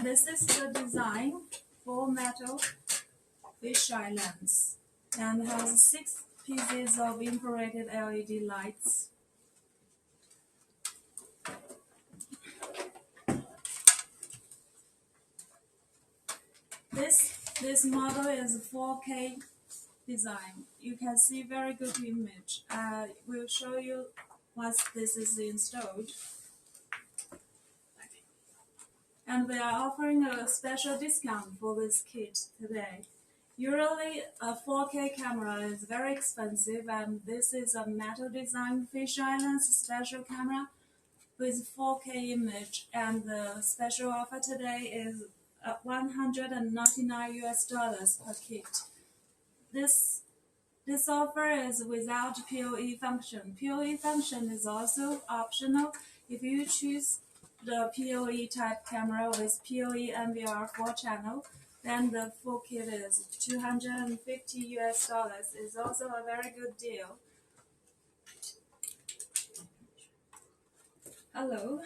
This is the design for metal fisheye lens and has 6 pieces of infrared LED lights. This model is a 4K design. You can see very good image. We'll show you once this is installed. And we are offering a special discount for this kit today. Usually a 4K camera is very expensive, and this is a metal design fisheye lens special camera with 4K image, and the special offer today is $199 per kit. This offer is without POE function. POE function is also optional. If you choose the POE type camera with POE NVR 4-channel, then the full kit is $250. It's also a very good deal. Hello.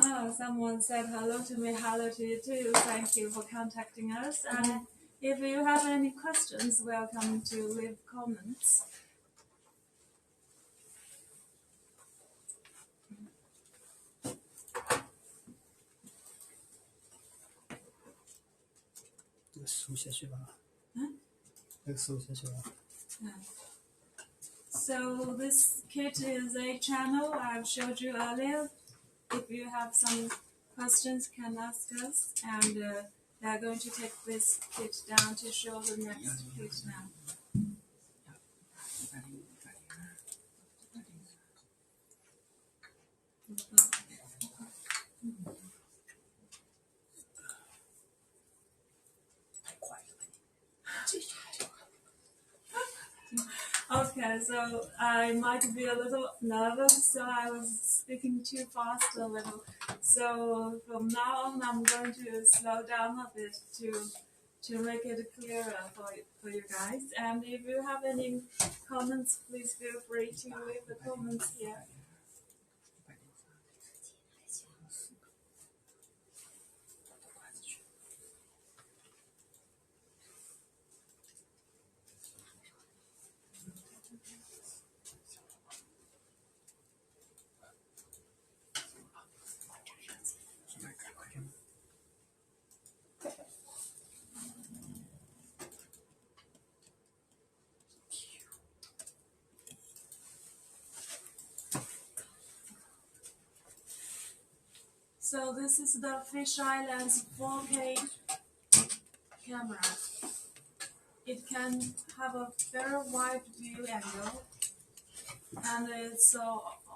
Oh, someone said hello to me. Hello to you too. Thank you for contacting us. And if you have any questions, welcome to leave comments. So this kit is a channel I've showed you earlier. If you have some questions, can ask us, and they're going to take this kit down to show the next kit now. Okay, so I might be a little nervous, so I was speaking too fast a little. So from now on, I'm going to slow down a bit to make it clearer for you guys. And if you have any comments, please feel free to leave the comments here. So this is the fisheye lens 4K camera. It can have a very wide view angle, and it's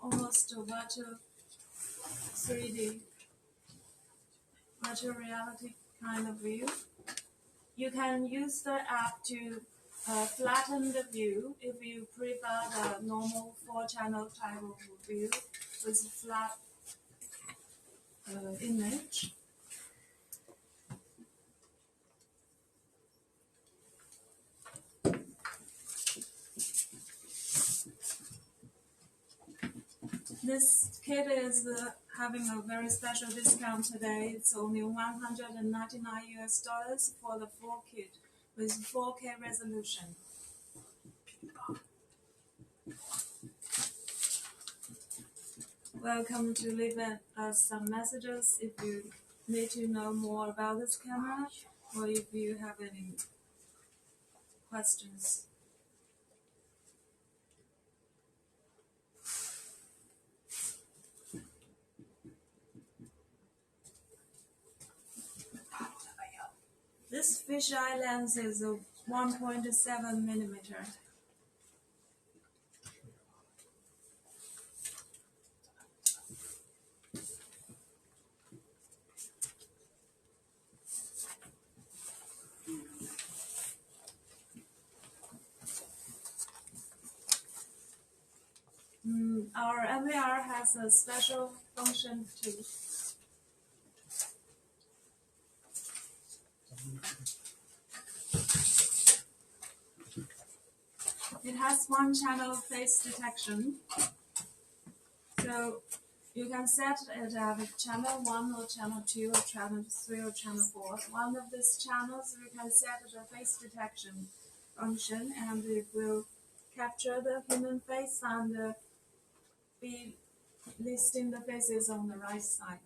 almost a virtual 3D, virtual reality kind of view. You can use the app to flatten the view if you prefer the normal 4-channel type of view with flat image. This kit is having a very special discount today. It's only $199 for the full kit with 4K resolution. Welcome to leave us some messages if you need to know more about this camera, or if you have any questions. This fisheye lens is a 1.7 millimeter. Our NVR has a special function too. It has 1-channel face detection. So You can set it as channel 1 or channel 2 or channel 3 or channel 4. One of these channels we can set the face detection function, and it will capture the human face and be listing the faces on the right side.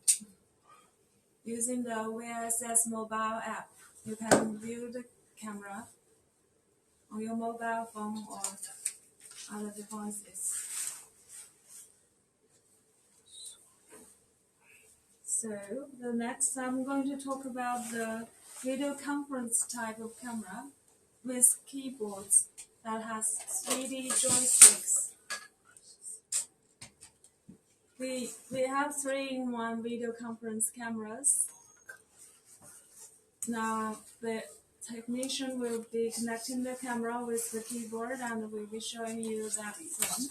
Using the VSS mobile app, you can view the camera on your mobile phone or other devices. So the next I'm going to talk about the video conference type of camera with keyboards that has 3D joysticks. We have 3-in-1 video conference cameras. Now the technician will be connecting the camera with the keyboard, and we'll be showing you that from.